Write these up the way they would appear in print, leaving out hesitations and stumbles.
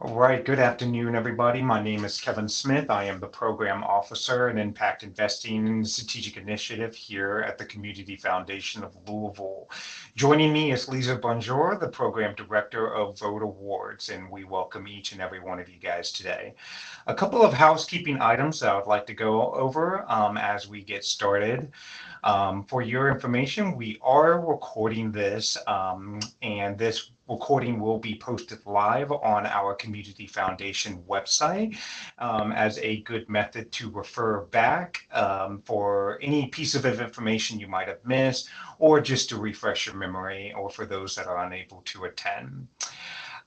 All right, good afternoon, everybody. My name is Kevin Smith. I am the Program Officer in Impact Investing and Strategic Initiative here at the Community Foundation of Louisville. Joining me is Lisa Bonjour, the Program Director of Vogt Awards, and we welcome each and every one of you guys today. A couple of housekeeping items that I would like to go over as we get started. For your information, we are recording this, and this recording will be posted live on our Community Foundation website as a good method to refer back for any piece of information you might have missed, or just to refresh your memory, or for those that are unable to attend.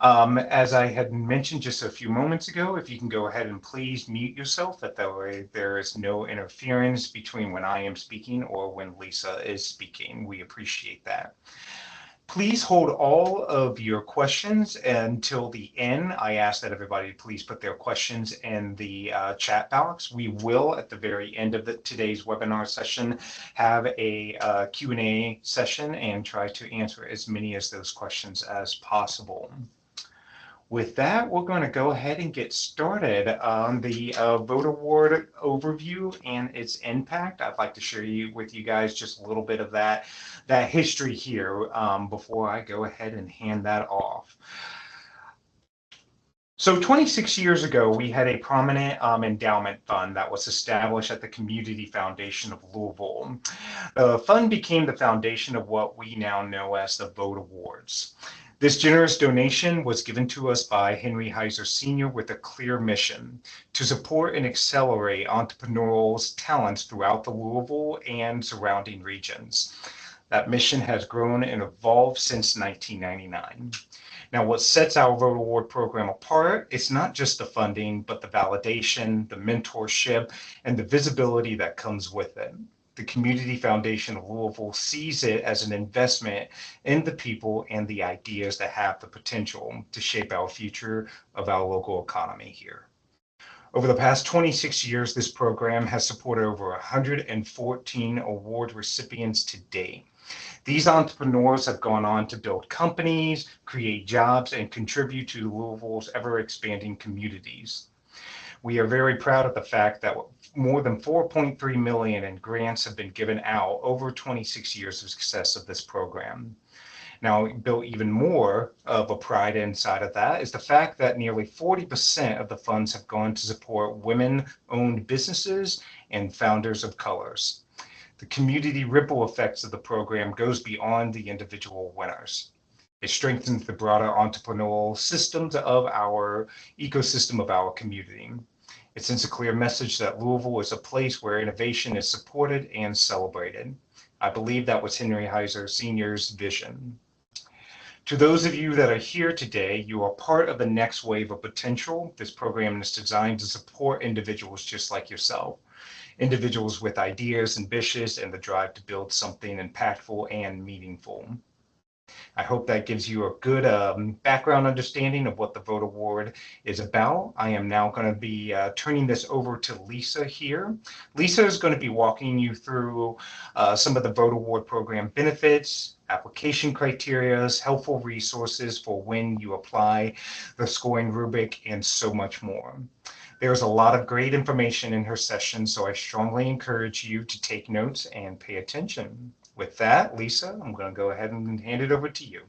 As I had mentioned just a few moments ago, if you can go ahead and please mute yourself, that way there is no interference between when I am speaking or when Lisa is speaking. We appreciate that. Please hold all of your questions until the end. I ask that everybody please put their questions in the chat box. We will, at the very end of today's webinar session, have a Q&A session and try to answer as many of those questions as possible. With that, we're going to go ahead and get started on the Vogt Award overview and its impact. I'd like to share with you guys just a little bit of that history here before I go ahead and hand that off. So 26 years ago, we had a prominent endowment fund that was established at the Community Foundation of Louisville. The fund became the foundation of what we now know as the Vogt Awards. This generous donation was given to us by Henry Heiser Sr. with a clear mission to support and accelerate entrepreneurial talents throughout the Louisville and surrounding regions. That mission has grown and evolved since 1999. Now, what sets our Vogt Award program apart is not just the funding, but the validation, the mentorship, and the visibility that comes with it. The Community Foundation of Louisville sees it as an investment in the people and the ideas that have the potential to shape our future of our local economy here. Over the past 26 years, this program has supported over 114 award recipients to date. These entrepreneurs have gone on to build companies, create jobs, and contribute to Louisville's ever-expanding communities. We are very proud of the fact that more than $4.3 million in grants have been given out over 26 years of success of this program. Now, built even more of a pride inside of that is the fact that nearly 40% of the funds have gone to support women-owned businesses and founders of colors. The community ripple effects of the program goes beyond the individual winners. It strengthens the broader entrepreneurial systems of our ecosystem of our community. It sends a clear message that Louisville is a place where innovation is supported and celebrated. I believe that was Henry Heiser Sr.'s vision. To those of you that are here today, you are part of the next wave of potential. This program is designed to support individuals just like yourself. Individuals with ideas, ambitions, and the drive to build something impactful and meaningful. I hope that gives you a good background understanding of what the Vogt Award is about. I am now going to be turning this over to Lisa here. Lisa is going to be walking you through some of the Vogt Award program benefits, application criteria, helpful resources for when you apply, the scoring rubric, and so much more. There's a lot of great information in her session, so I strongly encourage you to take notes and pay attention. With that, Lisa, I'm going to go ahead and hand it over to you.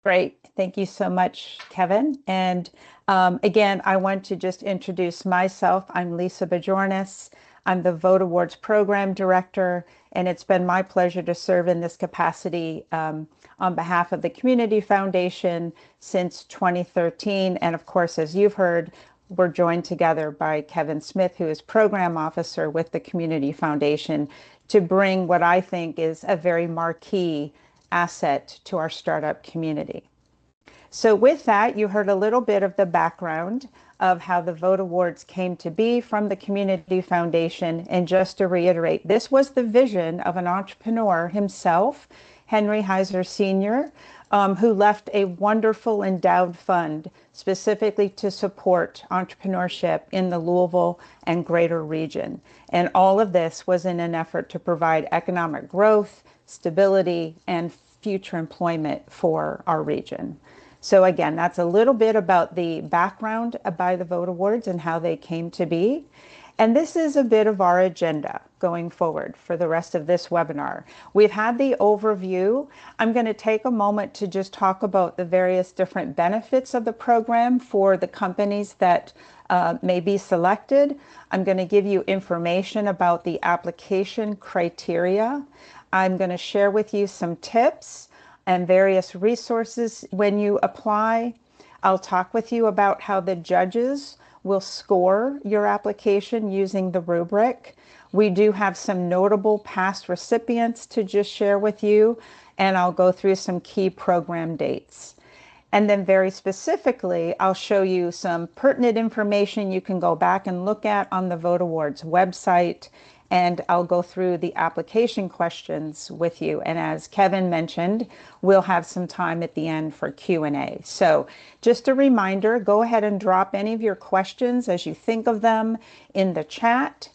Great. Thank you so much, Kevin. And again, I want to just introduce myself. I'm Lisa Bajorinas. I'm the Vogt Awards Program Director, and it's been my pleasure to serve in this capacity on behalf of the Community Foundation since 2013. And of course, as you've heard, we're joined together by Kevin Smith, who is Program Officer with the Community Foundation, to bring what I think is a very marquee asset to our startup community. So with that, you heard a little bit of the background of how the Vogt Awards came to be from the Community Foundation. And just to reiterate, this was the vision of an entrepreneur himself, Henry Heiser Sr., who left a wonderful endowed fund specifically to support entrepreneurship in the Louisville and greater region. And all of this was in an effort to provide economic growth, stability, and future employment for our region. So again, that's a little bit about the background by the Vogt Awards and how they came to be. And this is a bit of our agenda going forward for the rest of this webinar. We've had the overview. I'm going to take a moment to just talk about the various different benefits of the program for the companies that may be selected. I'm going to give you information about the application criteria. I'm going to share with you some tips and various resources when you apply. I'll talk with you about how the judges will score your application using the rubric. We do have some notable past recipients to just share with you, and I'll go through some key program dates. And then very specifically, I'll show you some pertinent information you can go back and look at on the Vogt Awards website, and I'll go through the application questions with you. And as Kevin mentioned, we'll have some time at the end for Q&A. So just a reminder, go ahead and drop any of your questions as you think of them in the chat.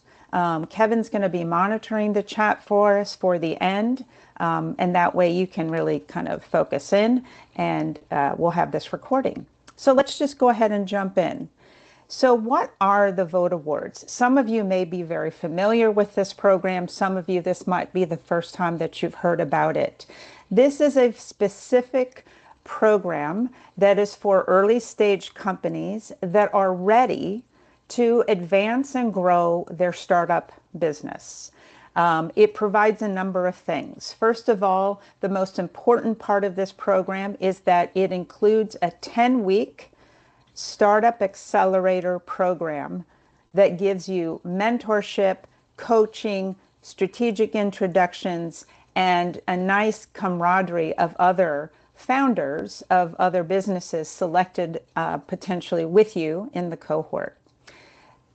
Kevin's going to be monitoring the chat for us for the end. And that way you can really kind of focus in, and we'll have this recording. So let's just go ahead and jump in. So what are the Vogt Awards? Some of you may be very familiar with this program. Some of you, this might be the first time that you've heard about it. This is a specific program that is for early stage companies that are ready to advance and grow their startup business. It provides a number of things. First of all, the most important part of this program is that it includes a 10-week startup accelerator program that gives you mentorship, coaching, strategic introductions, and a nice camaraderie of other founders of other businesses selected potentially with you in the cohort.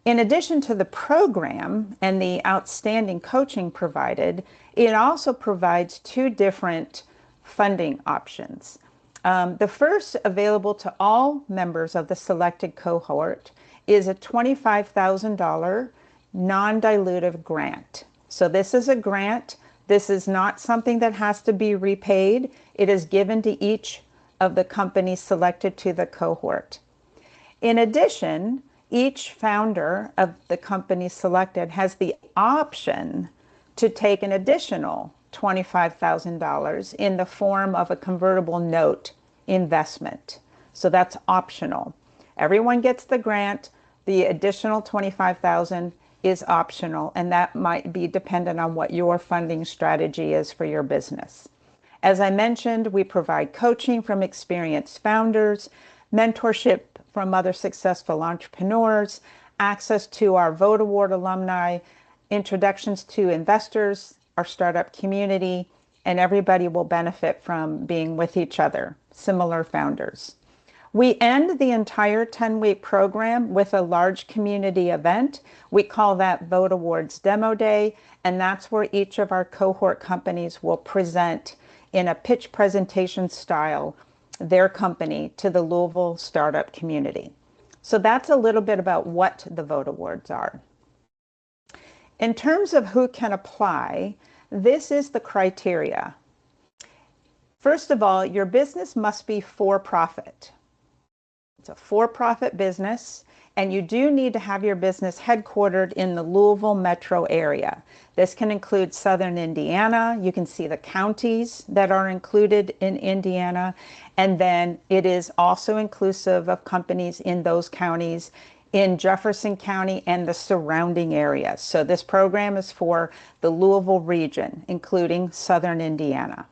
In addition to the program and the outstanding coaching provided, it also provides two different funding options. The first, available to all members of the selected cohort, is a $25,000 non-dilutive grant. So this is a grant. This is not something that has to be repaid. It is given to each of the companies selected to the cohort. In addition, each founder of the company selected has the option to take an additional $25,000 in the form of a convertible note investment. So that's optional. Everyone gets the grant. The additional $25,000 is optional, and that might be dependent on what your funding strategy is for your business. As I mentioned, we provide coaching from experienced founders, mentorship from other successful entrepreneurs, access to our Vogt Award alumni, introductions to investors, our startup community, and everybody will benefit from being with each other, similar founders. We end the entire 10-week program with a large community event. We call that Vogt Awards Demo Day, and that's where each of our cohort companies will present in a pitch presentation style their company to the Louisville startup community. So that's a little bit about what the Vogt Awards are. In terms of who can apply, this is the criteria. First of all, your business must be for-profit. It's a for-profit business, and you do need to have your business headquartered in the Louisville metro area. This can include southern Indiana. You can see the counties that are included in Indiana, and then it is also inclusive of companies in those counties in Jefferson County and the surrounding areas. So this program is for the Louisville region, including southern Indiana.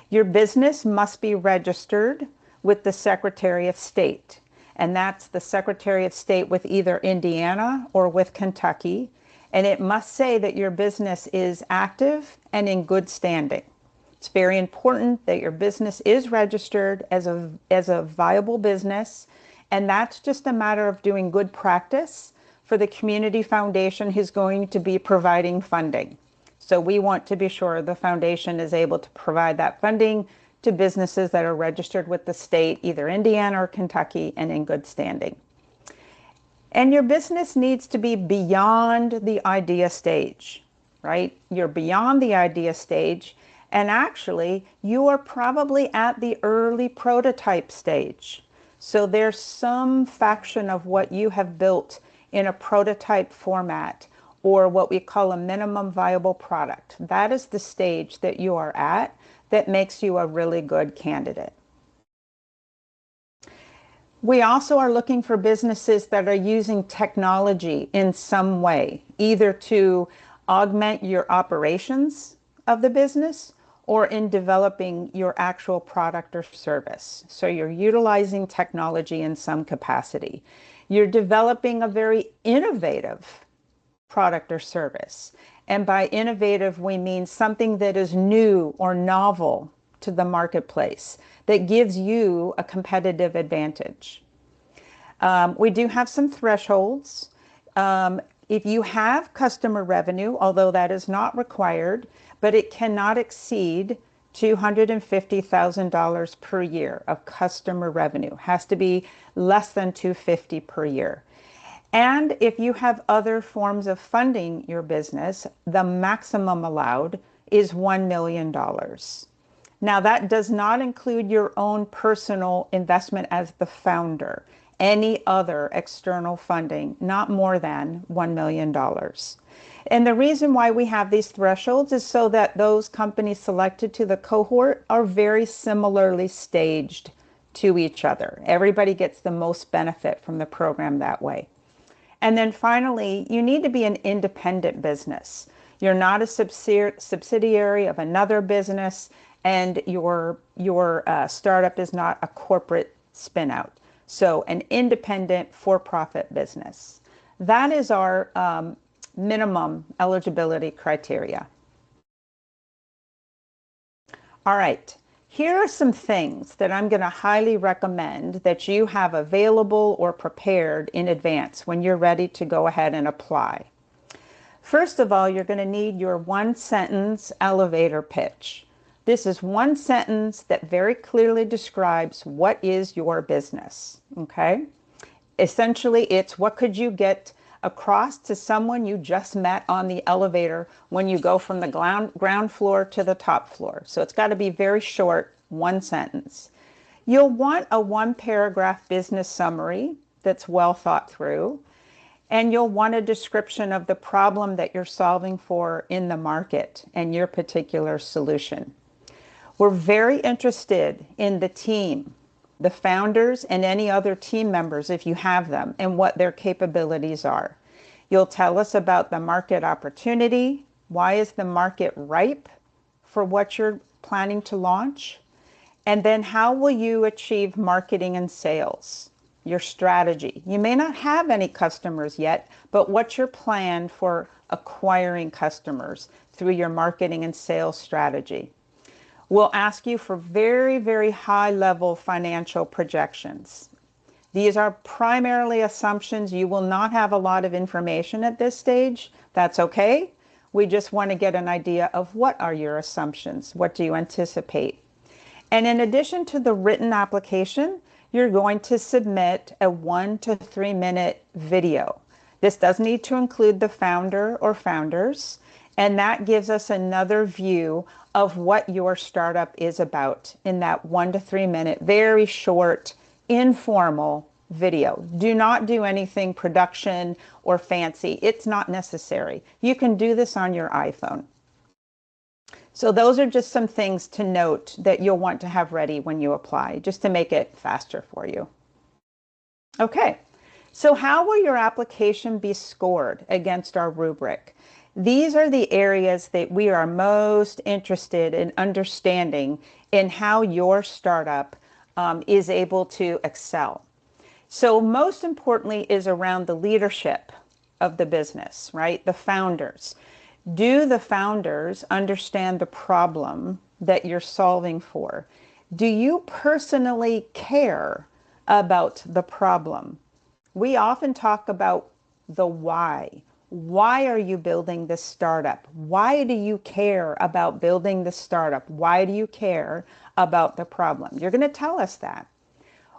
Your business must be registered with the Secretary of State, and that's the Secretary of State with either Indiana or with Kentucky, and it must say that your business is active and in good standing. It's very important that your business is registered as a viable business, and that's just a matter of doing good practice for the Community Foundation who's going to be providing funding. So we want to be sure the foundation is able to provide that funding to businesses that are registered with the state, either Indiana or Kentucky, and in good standing. And your business needs to be beyond the idea stage, right? You're beyond the idea stage, And actually, you are probably at the early prototype stage. So there's some fraction of what you have built in a prototype format, or what we call a minimum viable product. That is the stage that you are at that makes you a really good candidate. We also are looking for businesses that are using technology in some way, either to augment your operations of the business or in developing your actual product or service. So you're utilizing technology in some capacity. You're developing a very innovative product or service. And by innovative, we mean something that is new or novel to the marketplace that gives you a competitive advantage. We do have some thresholds. If you have customer revenue, although that is not required, but it cannot exceed $250,000 per year of customer revenue. Has to be less than $250,000 per year. And if you have other forms of funding your business, the maximum allowed is $1 million. Now, that does not include your own personal investment as the founder. Any other external funding, not more than $1 million. And the reason why we have these thresholds is so that those companies selected to the cohort are very similarly staged to each other. Everybody gets the most benefit from the program that way. And then finally, you need to be an independent business. You're not a subsidiary of another business, and your startup is not a corporate spin-out. So an independent for-profit business. That is our minimum eligibility criteria. All right. Here are some things that I'm going to highly recommend that you have available or prepared in advance when you're ready to go ahead and apply. First of all, you're going to need your one-sentence elevator pitch. This is one sentence that very clearly describes what is your business, okay? Essentially, it's what could you get across to someone you just met on the elevator when you go from the ground floor to the top floor. So it's got to be very short, one sentence. You'll want a one-paragraph business summary that's well thought through, and you'll want a description of the problem that you're solving for in the market and your particular solution. We're very interested in the team, the founders, and any other team members, if you have them, and what their capabilities are. You'll tell us about the market opportunity. Why is the market ripe for what you're planning to launch? And then how will you achieve marketing and sales? Your strategy. You may not have any customers yet, but what's your plan for acquiring customers through your marketing and sales strategy? We'll ask you for very, very high level financial projections. These are primarily assumptions. You will not have a lot of information at this stage. That's okay. We just want to get an idea of what are your assumptions? What do you anticipate? And in addition to the written application, you're going to submit a 1 to 3 minute video. This does need to include the founder or founders, and that gives us another view of what your startup is about in that 1 to 3 minute, very short, informal video. Do not do anything production or fancy. It's not necessary. You can do this on your iPhone. So those are just some things to note that you'll want to have ready when you apply, just to make it faster for you. Okay, so how will your application be scored against our rubric? These are the areas that we are most interested in understanding in how your startup is able to excel. So most importantly is around the leadership of the business, right? The founders. Do the founders understand the problem that you're solving for? Do you personally care about the problem? We often talk about the why. Why are you building this startup? Why do you care about building the startup? Why do you care about the problem? You're going to tell us that.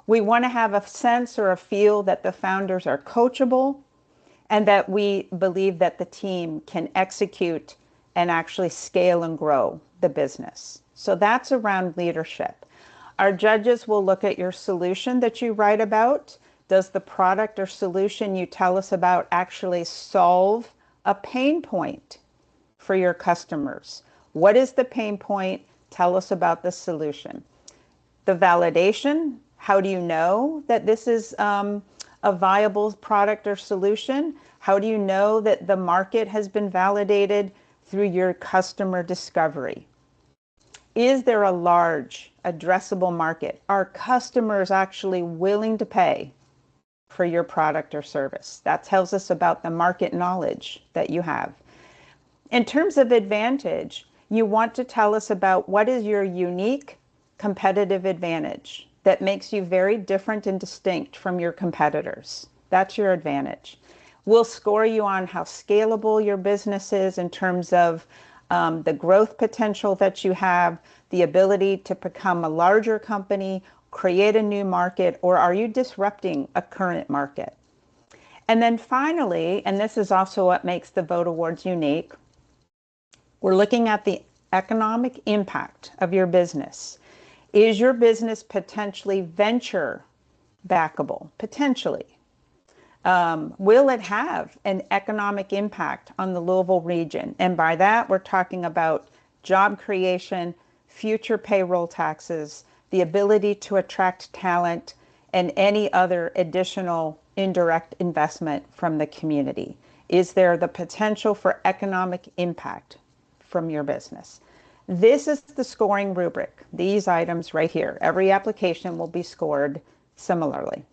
We want to have a sense or a feel that the founders are coachable and that we believe that the team can execute and actually scale and grow the business. So that's around leadership. Our judges will look at your solution that you write about. Does the product or solution you tell us about actually solve a pain point for your customers? What is the pain point? Tell us about the solution. The validation, how do you know that this is a viable product or solution? How do you know that the market has been validated through your customer discovery? Is there a large addressable market? Are customers actually willing to pay for your product or service? That tells us about the market knowledge that you have. In terms of advantage, you want to tell us about what is your unique competitive advantage that makes you very different and distinct from your competitors. That's your advantage. We'll score you on how scalable your business is in terms of the growth potential that you have, the ability to become a larger company, create a new market, or are you disrupting a current market? And then finally, and this is also what makes the Vogt Awards unique, we're looking at the economic impact of your business. Is your business potentially venture backable? Potentially. Will it have an economic impact on the Louisville region? And by that, we're talking about job creation, future payroll taxes, the ability to attract talent, and any other additional indirect investment from the community. Is there the potential for economic impact from your business? This is the scoring rubric, these items right here. Every application will be scored similarly.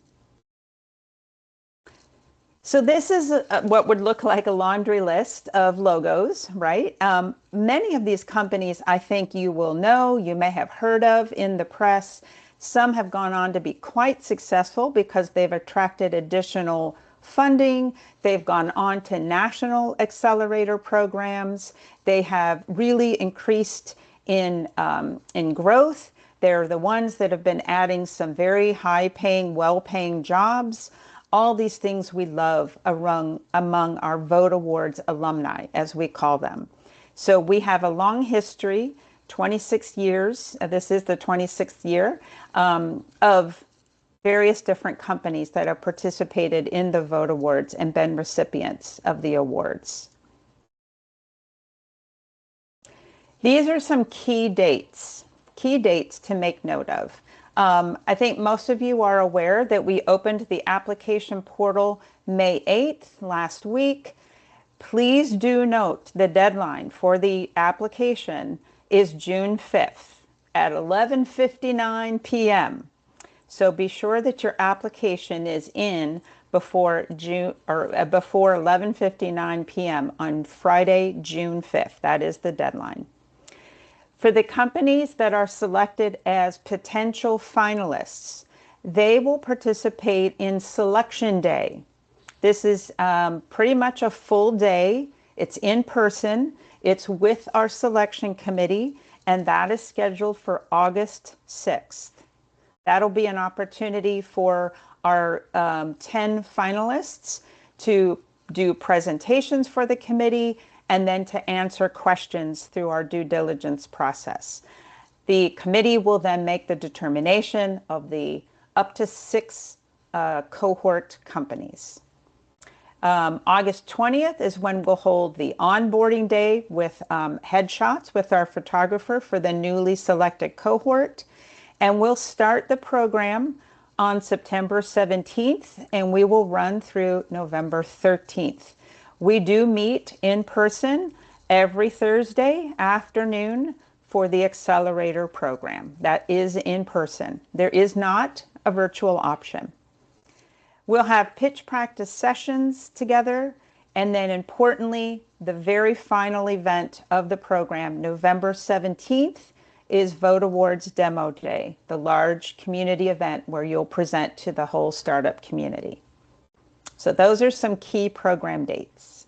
So this is what would look like a laundry list of logos, right? Many of these companies I think you will know, you may have heard of in the press. Some have gone on to be quite successful because they've attracted additional funding. They've gone on to national accelerator programs. They have really increased in growth. They're the ones that have been adding some very high-paying, well-paying jobs. All these things we love among our Vogt Awards alumni, as we call them. So we have a long history, 26 years, this is the 26th year, of various different companies that have participated in the Vogt Awards and been recipients of the awards. These are some key dates to make note of. I think most of you are aware that we opened the application portal May 8th, last week. Please do note the deadline for the application is June 5th at 11:59 p.m. So be sure that your application is in before 11:59 p.m. on Friday, June 5th. That is the deadline. For the companies that are selected as potential finalists, they will participate in Selection Day. This is pretty much a full day. It's in person. It's with our selection committee, and that is scheduled for August 6th. That'll be an opportunity for our 10 finalists to do presentations for the committee and then to answer questions through our due diligence process. The committee will then make the determination of the up to 6 cohort companies. August 20th is when we'll hold the onboarding day with headshots with our photographer for the newly selected cohort. And we'll start the program on September 17th, and we will run through November 13th. We do meet in person every Thursday afternoon for the accelerator program. That is in person. There is not a virtual option. We'll have pitch practice sessions together, and then importantly, the very final event of the program, November 17th, is Vogt Awards Demo Day, the large community event where you'll present to the whole startup community. So those are some key program dates.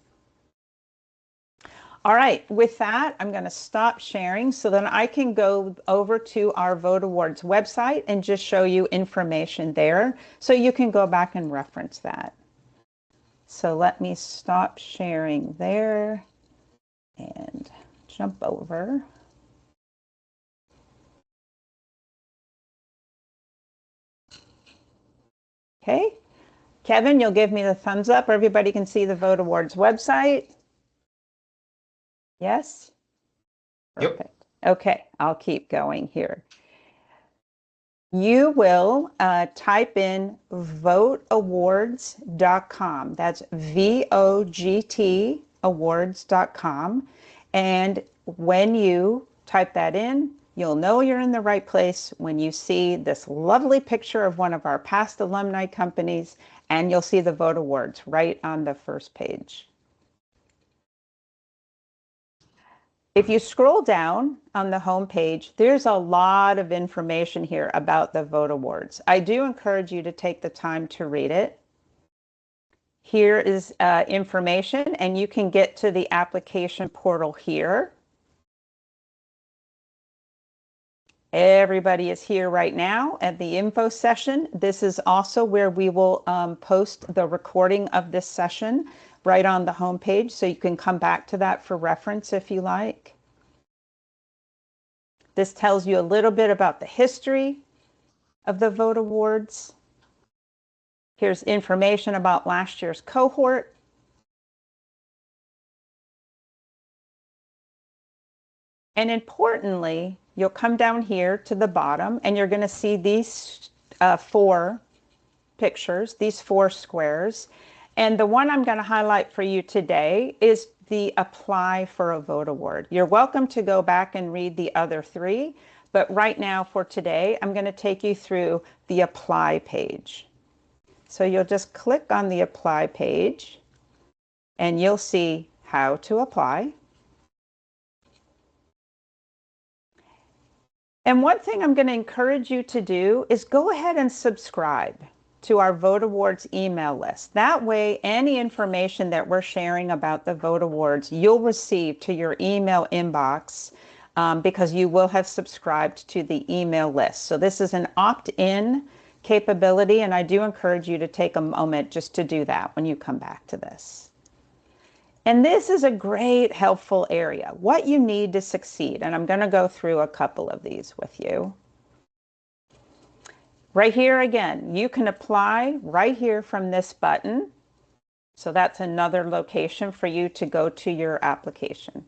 All right, with that, I'm going to stop sharing so that I can go over to our Vogt Awards website and just show you information there so you can go back and reference that. So let me stop sharing there, and jump over. Okay. Kevin, you'll give me the thumbs up. Everybody can see the Vogt Awards website. Yes? Yep. Perfect. Okay, I'll keep going here. You will type in votawards.com. That's VOGT awards.com. And when you type that in, you'll know you're in the right place when you see this lovely picture of one of our past alumni companies, and you'll see the Vogt Awards right on the first page. If you scroll down on the home page, there's a lot of information here about the Vogt Awards. I do encourage you to take the time to read it. Here is information, and you can get to the application portal here. Everybody is here right now at the info session. This is also where we will post the recording of this session right on the home page, so you can come back to that for reference if you like. This tells you a little bit about the history of the Vogt Awards. Here's information about last year's cohort. And importantly, you'll come down here to the bottom and you're going to see these 4 pictures, these 4 squares. And the one I'm going to highlight for you today is the apply for a Vogt Award. You're welcome to go back and read the other 3, but right now for today, I'm going to take you through the apply page. So you'll just click on the apply page and you'll see how to apply. And one thing I'm going to encourage you to do is go ahead and subscribe to our Vogt Awards email list. That way, any information that we're sharing about the Vogt Awards, you'll receive to your email inbox because you will have subscribed to the email list. So this is an opt-in capability, and I do encourage you to take a moment just to do that when you come back to this. And this is a great helpful area, what you need to succeed. And I'm going to go through a couple of these with you. Right here again, you can apply right here from this button. So that's another location for you to go to your application.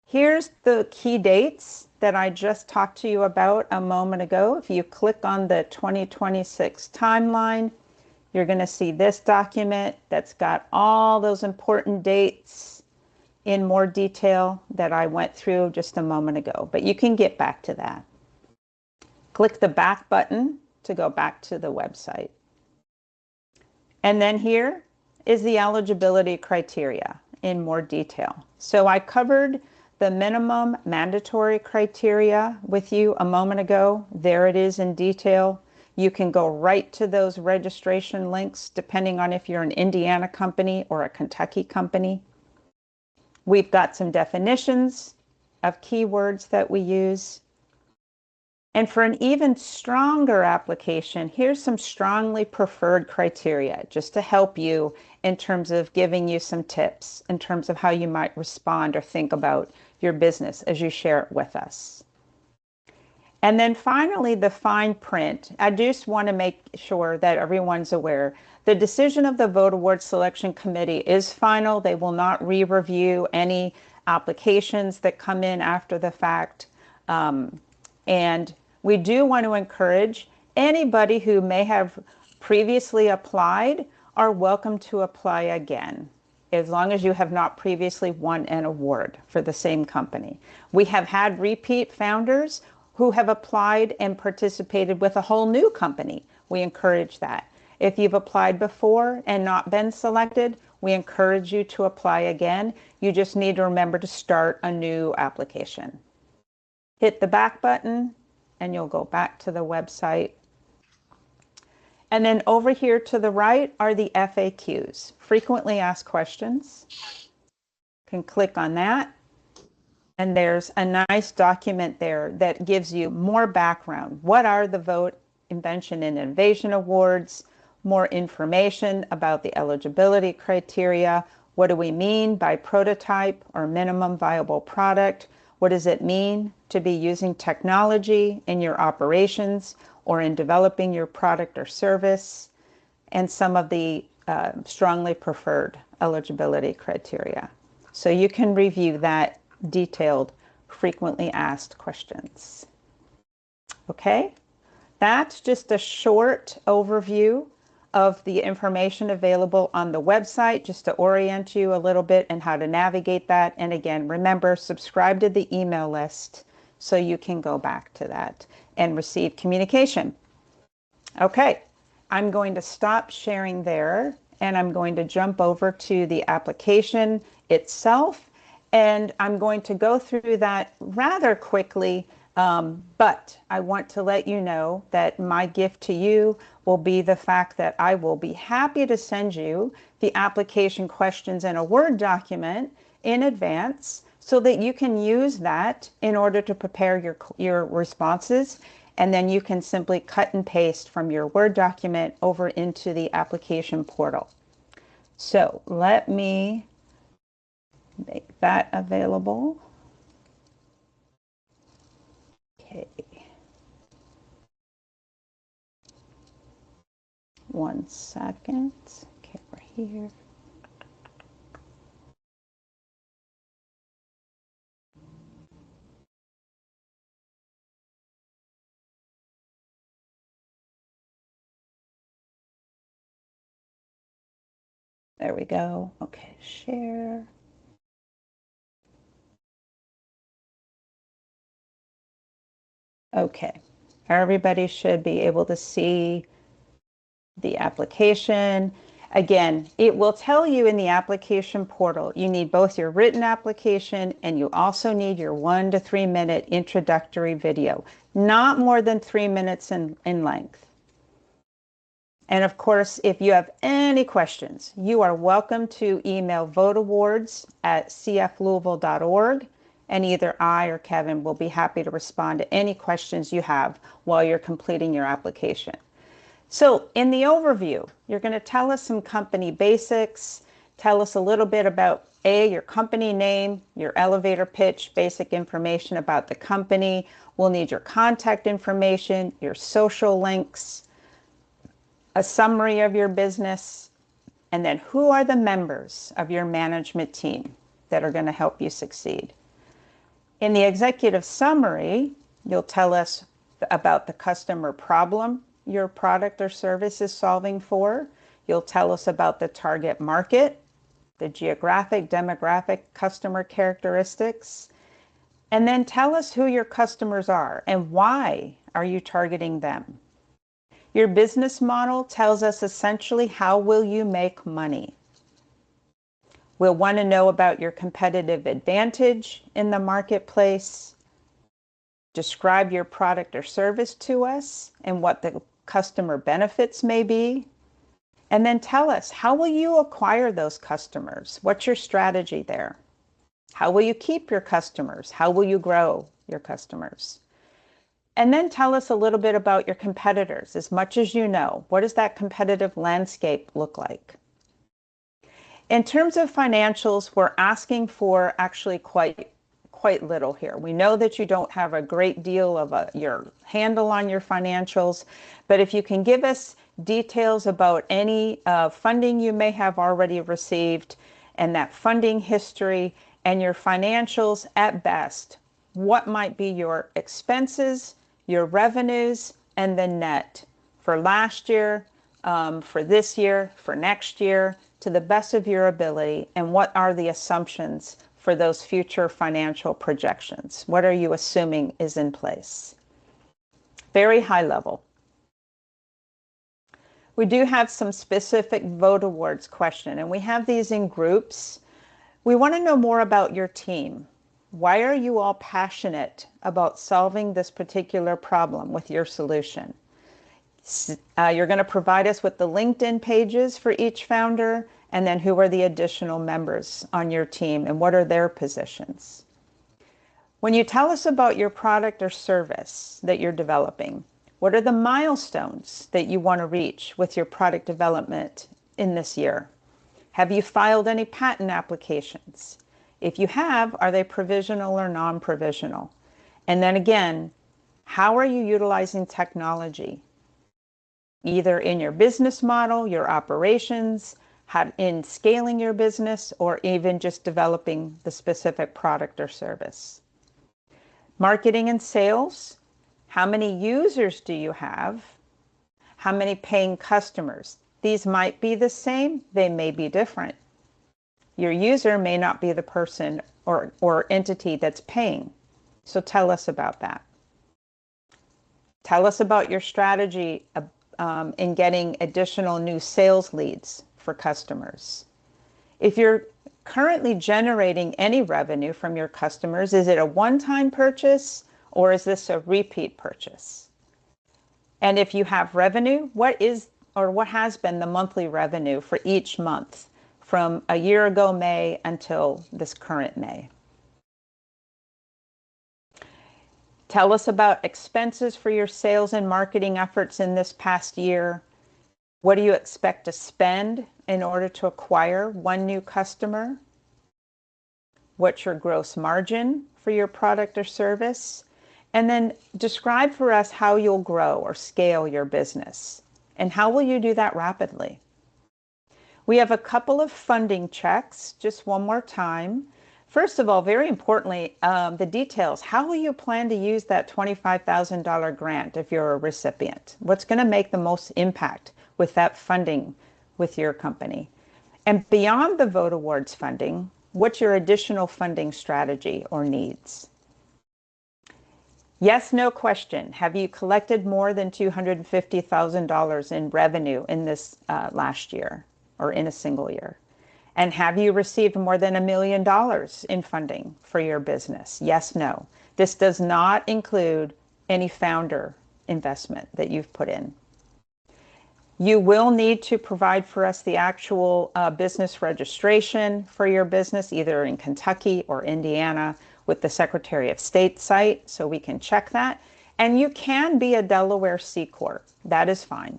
Here's the key dates that I just talked to you about a moment ago. If you click on the 2026 timeline, you're going to see this document that's got all those important dates in more detail that I went through just a moment ago, but you can get back to that. Click the back button to go back to the website. And then here is the eligibility criteria in more detail. So I covered the minimum mandatory criteria with you a moment ago. There it is in detail. You can go right to those registration links depending on if you're an Indiana company or a Kentucky company. We've got some definitions of keywords that we use. And for an even stronger application, here's some strongly preferred criteria just to help you in terms of giving you some tips in terms of how you might respond or think about your business as you share it with us. And then finally, the fine print. I just want to make sure that everyone's aware. The decision of the Vogt Awards Selection Committee is final. They will not re-review any applications that come in after the fact. And we do want to encourage anybody who may have previously applied are welcome to apply again, as long as you have not previously won an award for the same company. We have had repeat founders who have applied and participated with a whole new company. We encourage that. If you've applied before and not been selected, we encourage you to apply again. You just need to remember to start a new application. Hit the back button and you'll go back to the website. And then over here to the right are the FAQs, frequently asked questions. You can click on that. And there's a nice document there that gives you more background. What are the Vogt Invention and Innovation Awards? More information about the eligibility criteria. What do we mean by prototype or minimum viable product? What does it mean to be using technology in your operations or in developing your product or service? And some of the strongly preferred eligibility criteria. So you can review that detailed frequently asked questions. Okay, that's just a short overview of the information available on the website, just to orient you a little bit and how to navigate that. And again, remember, subscribe to the email list so you can go back to that and receive communication. Okay, I'm going to stop sharing there and I'm going to jump over to the application itself. And I'm going to go through that rather quickly, but I want to let you know that my gift to you will be the fact that I will be happy to send you the application questions in a Word document in advance so that you can use that in order to prepare your responses. And then you can simply cut and paste from your Word document over into the application portal. So let me make that available. Okay. 1 second. Okay, we're here. There we go. Okay, share. Okay, everybody should be able to see the application. Again, it will tell you in the application portal, you need both your written application and you also need your 1 to 3 minute introductory video, not more than 3 minutes in length. And of course, if you have any questions, you are welcome to email votawards@cflouisville.org, and either I or Kevin will be happy to respond to any questions you have while you're completing your application. So in the overview, you're going to tell us some company basics, tell us a little bit about your company name, your elevator pitch, basic information about the company. We'll need your contact information, your social links, a summary of your business, and then who are the members of your management team that are going to help you succeed. In the executive summary, you'll tell us about the customer problem your product or service is solving for. You'll tell us about the target market, the geographic, demographic, customer characteristics, and then tell us who your customers are and why are you targeting them. Your business model tells us essentially how will you make money. We'll want to know about your competitive advantage in the marketplace. Describe your product or service to us and what the customer benefits may be. And then tell us, how will you acquire those customers? What's your strategy there? How will you keep your customers? How will you grow your customers? And then tell us a little bit about your competitors, as much as you know. What does that competitive landscape look like? In terms of financials, we're asking for actually quite little here. We know that you don't have a great deal of your handle on your financials, but if you can give us details about any funding you may have already received and that funding history and your financials at best, what might be your expenses, your revenues, and the net for last year, for this year, for next year, to the best of your ability, and what are the assumptions for those future financial projections? What are you assuming is in place? Very high level. We do have some specific Vogt Awards question, and we have these in groups. We want to know more about your team. Why are you all passionate about solving this particular problem with your solution? You're going to provide us with the LinkedIn pages for each founder, and then who are the additional members on your team and what are their positions. When you tell us about your product or service that you're developing, what are the milestones that you want to reach with your product development in this year? Have you filed any patent applications? If you have, are they provisional or non-provisional? And then again, how are you utilizing technology? Either in your business model, your operations, in scaling your business, or even just developing the specific product or service. Marketing and sales, how many users do you have? How many paying customers? These might be the same, they may be different. Your user may not be the person or entity that's paying. So tell us about that. Tell us about your strategy in getting additional new sales leads for customers. If you're currently generating any revenue from your customers, is it a one-time purchase or is this a repeat purchase? And if you have revenue, what has been the monthly revenue for each month from a year ago May until this current May? Tell us about expenses for your sales and marketing efforts in this past year. What do you expect to spend in order to acquire one new customer? What's your gross margin for your product or service? And then describe for us how you'll grow or scale your business. And how will you do that rapidly? We have a couple of funding checks, just one more time. First of all, very importantly, the details. How will you plan to use that $25,000 grant if you're a recipient? What's going to make the most impact with that funding with your company? And beyond the Vogt Awards funding, what's your additional funding strategy or needs? Yes, no question. Have you collected more than $250,000 in revenue in this last year or in a single year? And have you received more than $1 million in funding for your business? Yes, no. This does not include any founder investment that you've put in. You will need to provide for us the actual business registration for your business, either in Kentucky or Indiana with the Secretary of State site, so we can check that. And you can be a Delaware C Corp. That is fine.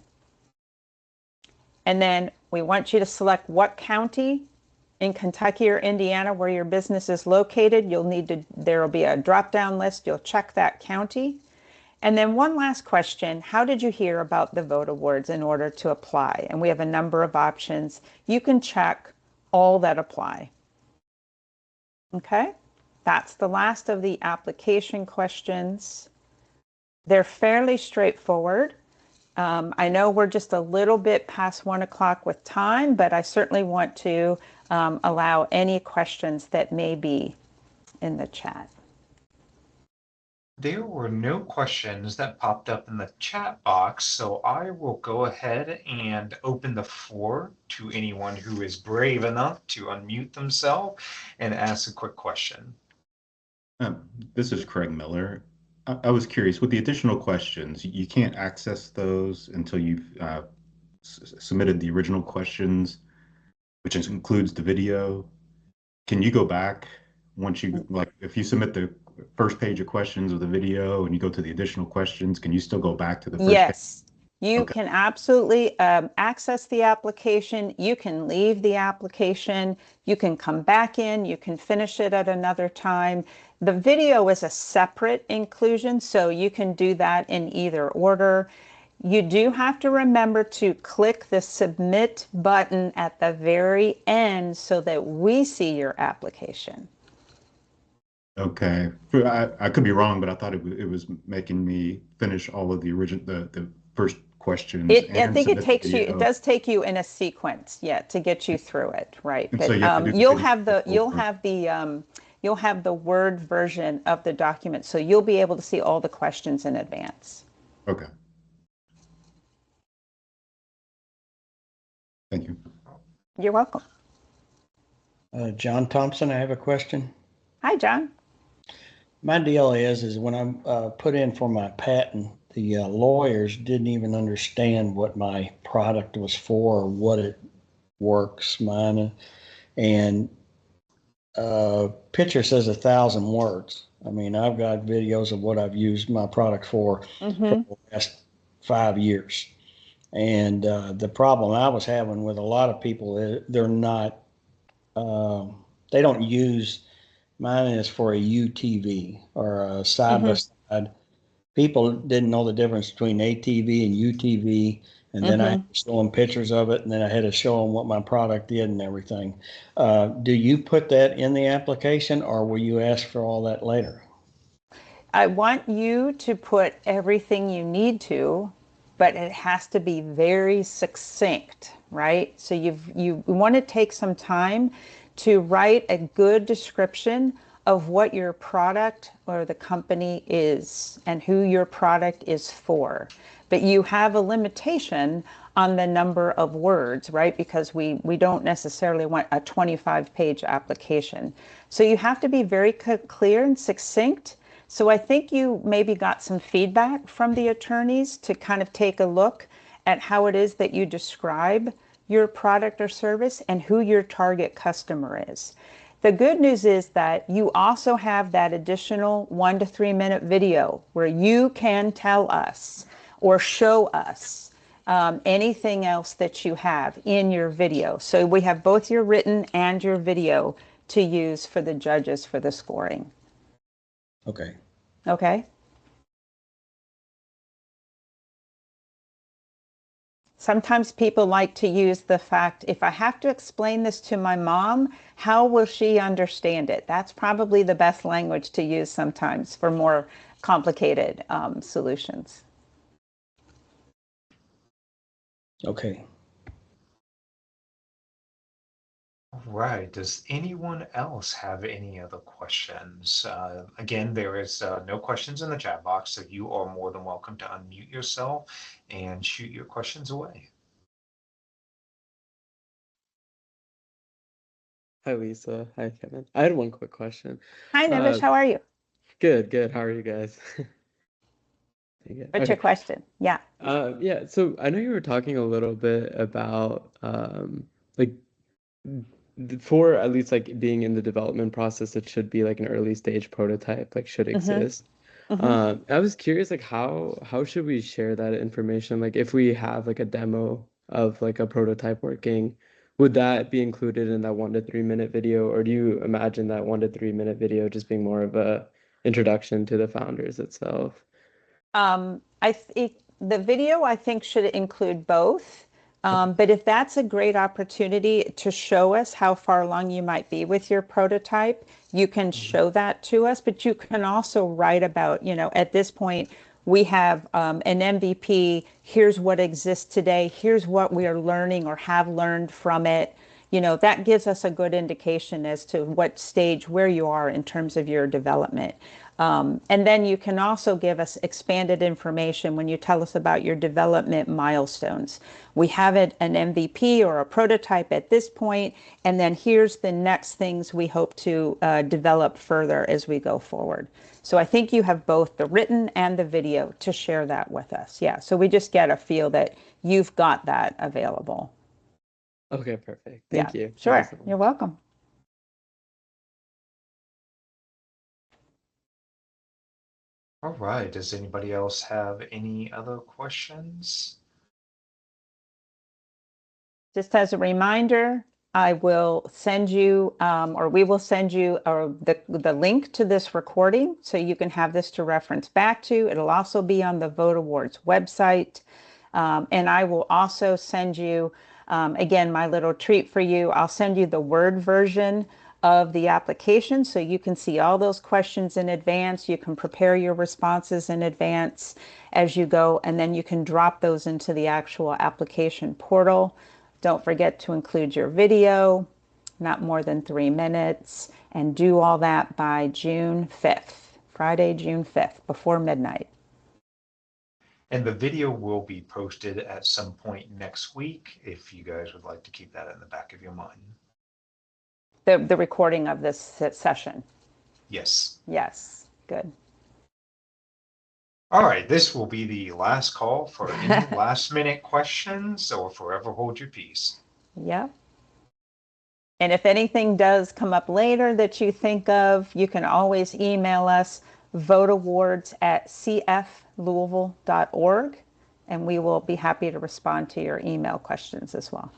And then we want you to select what county in Kentucky or Indiana where your business is located. There will be a drop-down list. You'll check that county. And then one last question, how did you hear about the Vogt Awards in order to apply? And we have a number of options. You can check all that apply. Okay, that's the last of the application questions. They're fairly straightforward. I know we're just a little bit past 1 o'clock with time, but I certainly want to allow any questions that may be in the chat. There were no questions that popped up in the chat box, so I will go ahead and open the floor to anyone who is brave enough to unmute themselves and ask a quick question. This is Craig Miller. I was curious, with the additional questions, you can't access those until you've submitted the original questions, which includes the video. Can you go back once you, like, if you submit the first page of questions with the video and you go to the additional questions, can you still go back to the first Yes. page? You can absolutely access the application. You can leave the application. You can come back in. You can finish it at another time. The video is a separate inclusion, so you can do that in either order. You do have to remember to click the submit button at the very end so that we see your application. Okay. I could be wrong, but I thought it was making me finish all of the original, the first questions. I think it does take you in a sequence, to get you through it, right? And But so you have to do you'll have the Word version of the document, so you'll be able to see all the questions in advance. Okay. Thank you. You're welcome. John Thompson, I have a question. Hi, John. My deal is when I put in for my patent, the lawyers didn't even understand what my product was for or what it works, mine. And picture says 1,000 words. I mean, I've got videos of what I've used my product for the last 5 years. And the problem I was having with a lot of people is they're not, they don't use, mine is for a UTV or a side by side. People didn't know the difference between ATV and UTV. And then I had to show them pictures of it, and then I had to show them what my product did and everything. Do you put that in the application, or will you ask for all that later? I want you to put everything you need to, but it has to be very succinct, right? So you want to take some time to write a good description of what your product or the company is and who your product is for. But you have a limitation on the number of words, right? Because we don't necessarily want a 25-page application. So you have to be very clear and succinct. So I think you maybe got some feedback from the attorneys to kind of take a look at how it is that you describe your product or service and who your target customer is. The good news is that you also have that additional 1 to 3 minute video where you can tell us or show us anything else that you have in your video. So we have both your written and your video to use for the judges for the scoring. Okay. Okay. Sometimes people like to use the fact, if I have to explain this to my mom, how will she understand it? That's probably the best language to use sometimes for more complicated solutions. Okay. All right. Does anyone else have any other questions? Again, there is no questions in the chat box, so you are more than welcome to unmute yourself and shoot your questions away. Hi, Lisa. Hi, Kevin. I had one quick question. Hi, Nivish. How are you? Good, good. How are you guys? What's your question? Yeah. Yeah, so I know you were talking a little bit about like for at least like being in the development process, it should be like an early stage prototype, like should exist. I was curious, like how should we share that information? Like if we have like a demo of like a prototype working, would that be included in that 1 to 3 minute video, or do you imagine that 1 to 3 minute video just being more of a introduction to the founders itself? I think the video I think should include both. But if that's a great opportunity to show us how far along you might be with your prototype, you can show that to us. But you can also write about, at this point, we have an MVP. Here's what exists today. Here's what we are learning or have learned from it. That gives us a good indication as to what stage, where you are in terms of your development. And then you can also give us expanded information when you tell us about your development milestones. We have an MVP or a prototype at this point, and then here's the next things we hope to develop further as we go forward. So I think you have both the written and the video to share that with us. Yeah, so we just get a feel that you've got that available. Okay, perfect. Thank you. Sure. Thank you so You're much. welcome. All right. Does anybody else have any other questions? Just as a reminder, I will send you, or we will send you the link to this recording so you can have this to reference back to. It'll also be on the Vogt Awards website. And I will also send you, again, my little treat for you. I'll send you the Word version of the application so you can see all those questions in advance. You can prepare your responses in advance as you go, and then you can drop those into the actual application portal. Don't forget to include your video, not more than 3 minutes, and do all that by June 5th, Friday, June 5th, before midnight. And the video will be posted at some point next week if you guys would like to keep that in the back of your mind. The recording of this session. Yes. Yes, good. All right, this will be the last call for any last minute questions or forever hold your peace. Yep. And if anything does come up later that you think of, you can always email us votawards@cflouisville.org, and we will be happy to respond to your email questions as well.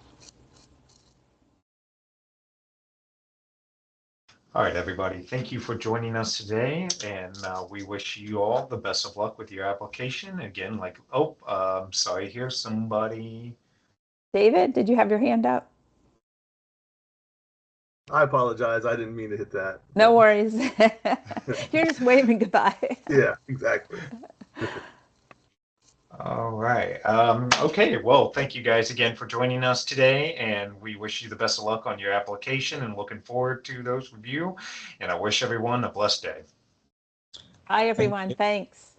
All right, everybody, thank you for joining us today, and we wish you all the best of luck with your application. Again, sorry, here's somebody. David, did you have your hand up? I apologize. I didn't mean to hit that. No worries. You're just waving goodbye. Yeah, exactly. All right. Okay. Well, thank you guys again for joining us today, and we wish you the best of luck on your application and looking forward to those review. And I wish everyone a blessed day. Bye, everyone. Thanks.